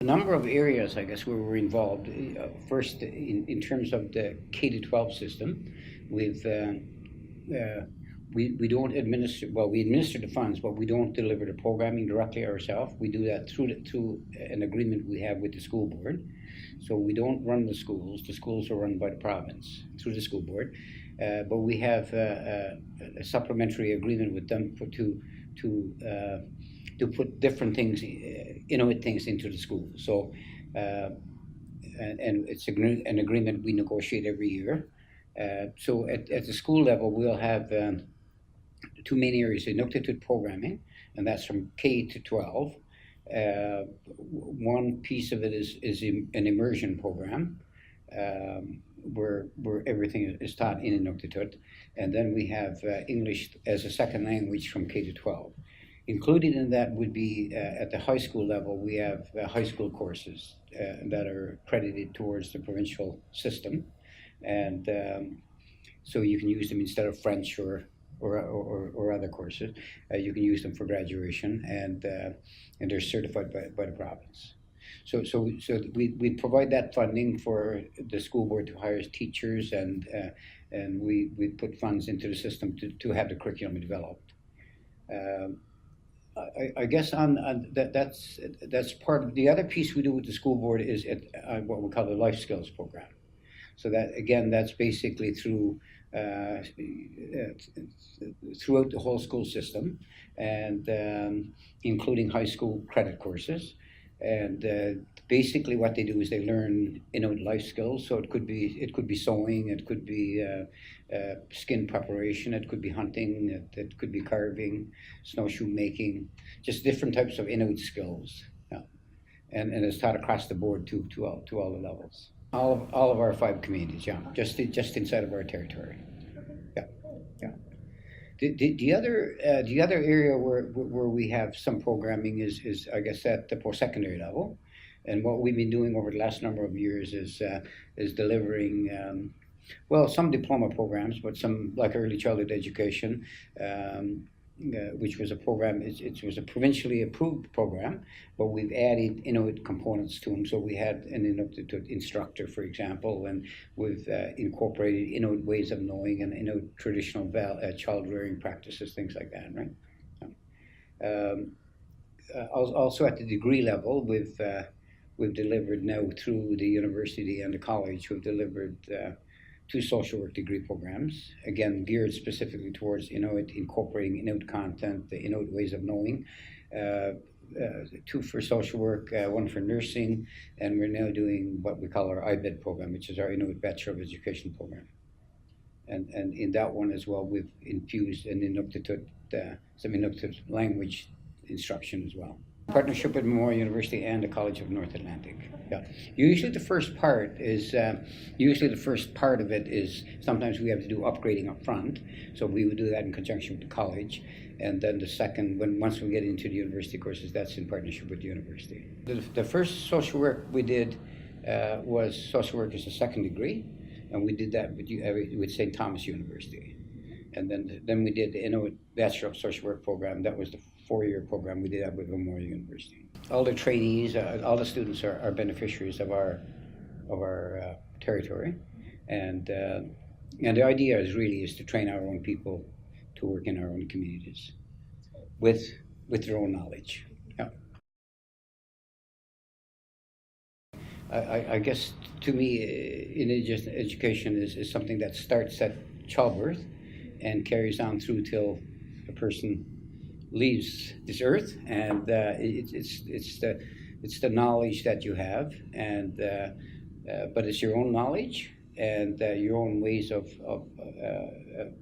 number of areas, I guess, where we're involved. First, in terms of the K-12 system, we've we don't administer, well, we administer the funds, but we don't deliver the programming directly ourselves. We do that through an agreement we have with the school board. So we don't run the schools. The schools are run by the province through the school board. But we have a supplementary agreement with them to put different things, Inuit things into the school. So, and it's an agreement we negotiate every year. So at the school level, we'll have two main areas: Inuktitut programming, and that's from K to 12. One piece of it is an immersion program, where everything is taught in Inuktitut, and then we have English as a second language from K to 12. Included in that would be at the high school level, we have high school courses that are credited towards the provincial system, and so you can use them instead of French or other courses. You can use them for graduation, and they're certified by the province. So we provide that funding for the school board to hire teachers, and we put funds into the system to have the curriculum developed. I guess that's part of the other piece we do with the school board is what we call the life skills program. So that again, that's basically throughout the whole school system, and including high school credit courses. And basically, what they do is they learn life skills. So it could be sewing, it could be skin preparation, it could be hunting, it could be carving, snowshoe making, just different types of Inuit skills. Yeah. And it's taught across the board to all the levels. All of our 5 communities, yeah, just inside of our territory. Yeah, yeah. The other area where we have some programming is I guess at the post-secondary level, and what we've been doing over the last number of years is delivering some diploma programs, but some like early childhood education, which was a program. It was a provincially approved program, but we've added Inuit components to them. So we had an Inuit instructor, for example, and we've incorporated Inuit ways of knowing and Inuit traditional child rearing practices, things like that, right? Also at the degree level, we've delivered now through the university and the college. We've delivered 2 social work degree programs, again geared specifically towards Inuit, incorporating Inuit content, the Inuit ways of knowing. 2 for social work, 1 for nursing, and we're now doing what we call our IBED program, which is our Inuit Bachelor of Education program. And in that one as well, we've infused an Inuktitut, some Inuktitut language instruction as well. Partnership with Memorial University and the College of North Atlantic. Yeah. Usually the first part of it is sometimes we have to do upgrading up front. So we would do that in conjunction with the college. And then the second, once we get into the university courses, that's in partnership with the university. The first social work we did was social work as a second degree, and we did that with St. Thomas University. And then we did the Inuit Bachelor of Social Work program. That was the 4-year program. We did that with Memorial University. All the trainees, all the students are beneficiaries of our territory, and the idea is to train our own people to work in our own communities with their own knowledge. Yeah. I guess to me, Indigenous education is something that starts at childbirth and carries on through till a person leaves this earth, and it's the knowledge that you have, and but it's your own knowledge and your own ways of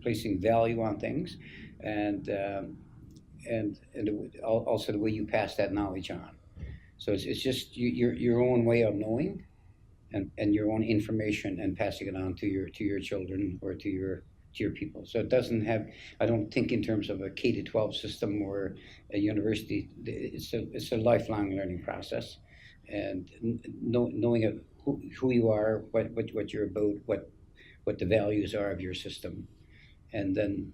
placing value on things, and also the way you pass that knowledge on. So it's just your own way of knowing, and your own information, and passing it on to your children or to your people. So it doesn't have, I don't think in terms of a K-12 system or a university. It's a lifelong learning process, and knowing who you are, what you're about, what the values are of your system, and then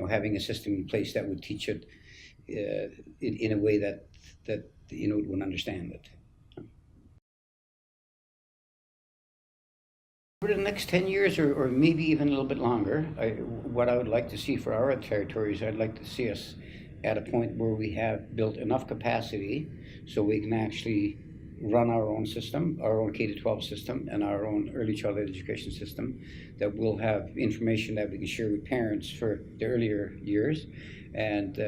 having a system in place that would teach it in a way that would understand it. over the next 10 years, or maybe even a little bit longer, what I would like to see for our territories, I'd like to see us at a point where we have built enough capacity so we can actually run our own system, our own K-12 system, and our own early childhood education system, that we'll have information that we can share with parents for the earlier years. And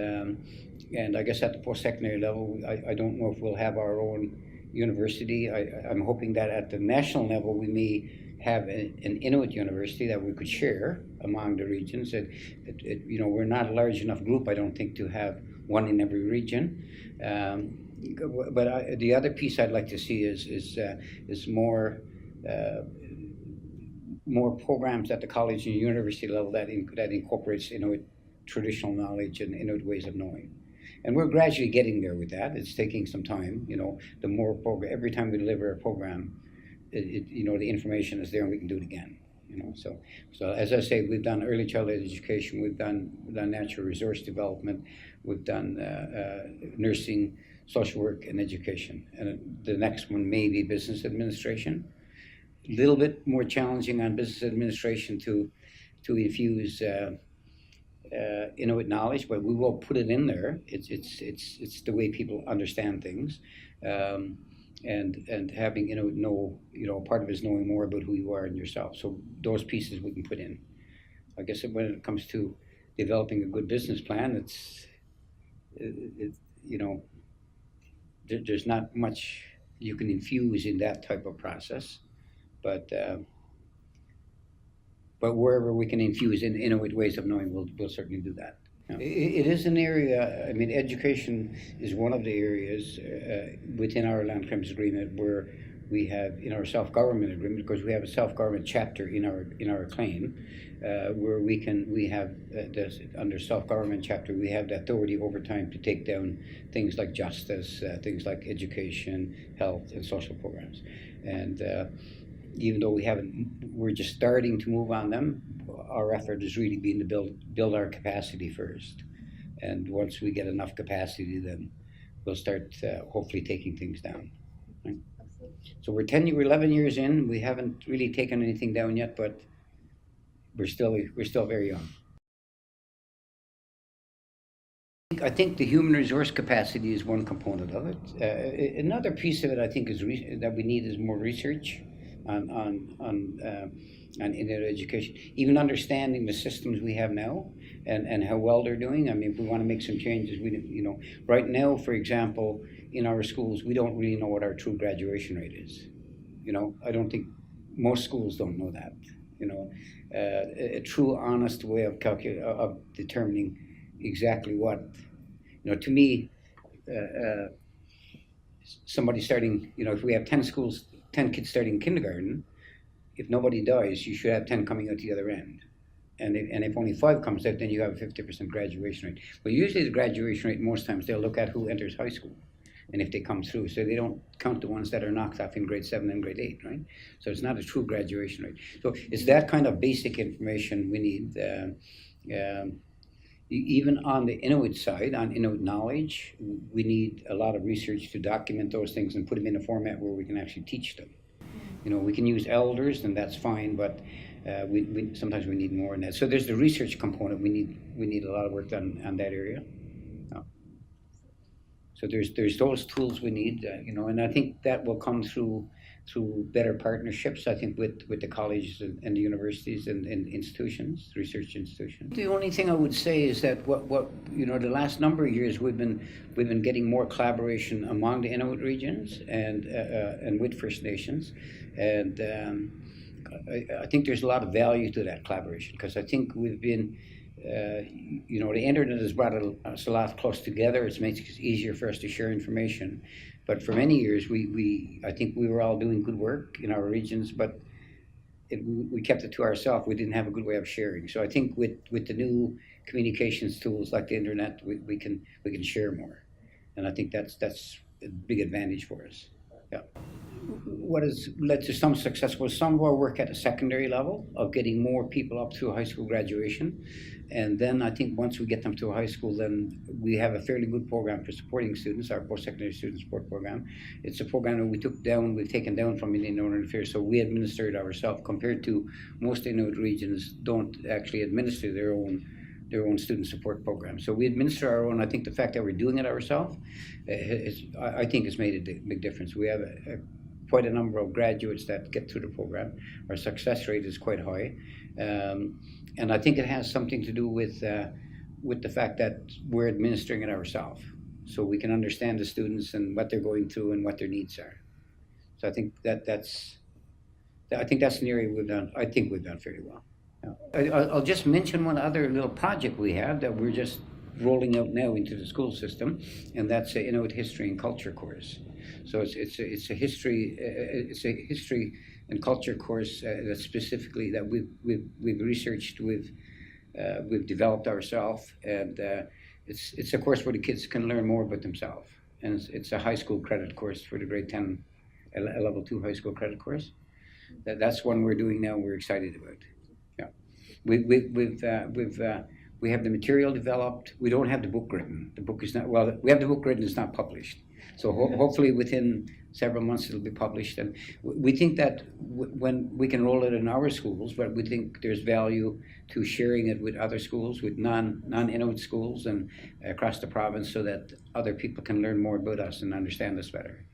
I guess at the post-secondary level, I don't know if we'll have our own university. I'm hoping that at the national level we may have an Inuit university that we could share among the regions. We're not a large enough group, I don't think, to have one in every region. But the other piece I'd like to see is more programs at the college and university level that incorporates Inuit traditional knowledge and Inuit ways of knowing. And we're gradually getting there with that. It's taking some time. The more every time we deliver a program, the information is there and we can do it again. So as I say, we've done early childhood education, we've done natural resource development, we've done nursing, social work, and education. And the next one may be business administration. A little bit more challenging on business administration to infuse Inuit knowledge, but we will put it in there. It's the way people understand things. And having Inuit know, part of it is knowing more about who you are and yourself. So those pieces we can put in. I guess when it comes to developing a good business plan, there's not much you can infuse in that type of process, but wherever we can infuse in Inuit ways of knowing, we'll certainly do that. It is an area, education is one of the areas within our land claims agreement where we have, in our self-government agreement, because we have a self-government chapter in our claim, where we have, under self-government chapter, we have the authority over time to take down things like justice, things like education, health, and social programs. And even though we're just starting to move on them, our effort is really being to build our capacity first. And once we get enough capacity, then we'll start hopefully taking things down. Right? So we're 11 years in. We haven't really taken anything down yet, but we're still very young. I think the human resource capacity is one component of it. Another piece of it, I think, is that we need is more research on Inuit education, even understanding the systems we have now and how well they're doing. If we want to make some changes, right now, for example, in our schools, we don't really know what our true graduation rate is. I don't think most schools don't know that. A true, honest way of determining exactly what. To me, somebody starting, if we have 10 kids starting kindergarten, if nobody dies, you should have 10 coming out the other end. And if only 5 comes out, then you have a 50% graduation rate. But usually the graduation rate, most times, they'll look at who enters high school and if they come through. So they don't count the ones that are knocked off in grade 7 and grade 8, right? So it's not a true graduation rate. So it's that kind of basic information we need. Even on the Inuit side, on Inuit knowledge, we need a lot of research to document those things and put them in a format where we can actually teach them. We can use elders, and that's fine, but sometimes we need more than that. So there's the research component. We need a lot of work done on that area. So there's those tools we need, and I think that will come through better partnerships, I think, with the colleges and the universities and institutions, research institutions. The only thing I would say is that the last number of years we've been getting more collaboration among the Inuit regions and with First Nations, and I think there's a lot of value to that collaboration, because I think we've been the internet has brought us a lot close together. It makes it easier for us to share information. But for many years, I think we were all doing good work in our regions, but we kept it to ourselves. We didn't have a good way of sharing. So I think with the new communications tools like the internet, we can share more, and I think that's a big advantage for us. Yeah. what has led to some success was some of our work at the secondary level of getting more people up through high school graduation. And then I think once we get them to high school, then we have a fairly good program for supporting students, our post-secondary student support program. It's a program that we've taken down from Indian Northern Affairs, so we administer it ourselves, compared to most Inuit regions don't actually administer their own student support program. So we administer our own. I think the fact that we're doing it ourselves, I think has made a big difference. We have quite a number of graduates that get through the program. Our success rate is quite high. And I think it has something to do with the fact that we're administering it ourselves. So we can understand the students and what they're going through and what their needs are. So I think that's an area we've done fairly well. I'll just mention one other little project we have that we're just rolling out now into the school system, and that's the Inuit History and Culture course. So it's a history and culture course that specifically that we've researched, we've developed ourselves, and it's a course where the kids can learn more about themselves, and it's a high school credit course for the grade 10, a level 2 high school credit course. That's one we're doing now. We're excited about. We have the material developed. We don't have the book written. The book is not, well, we have the book written, it's not published. So hopefully within several months it'll be published. And we think that when we can roll it in our schools, but we think there's value to sharing it with other schools, with non-Inuit schools and across the province, so that other people can learn more about us and understand us better.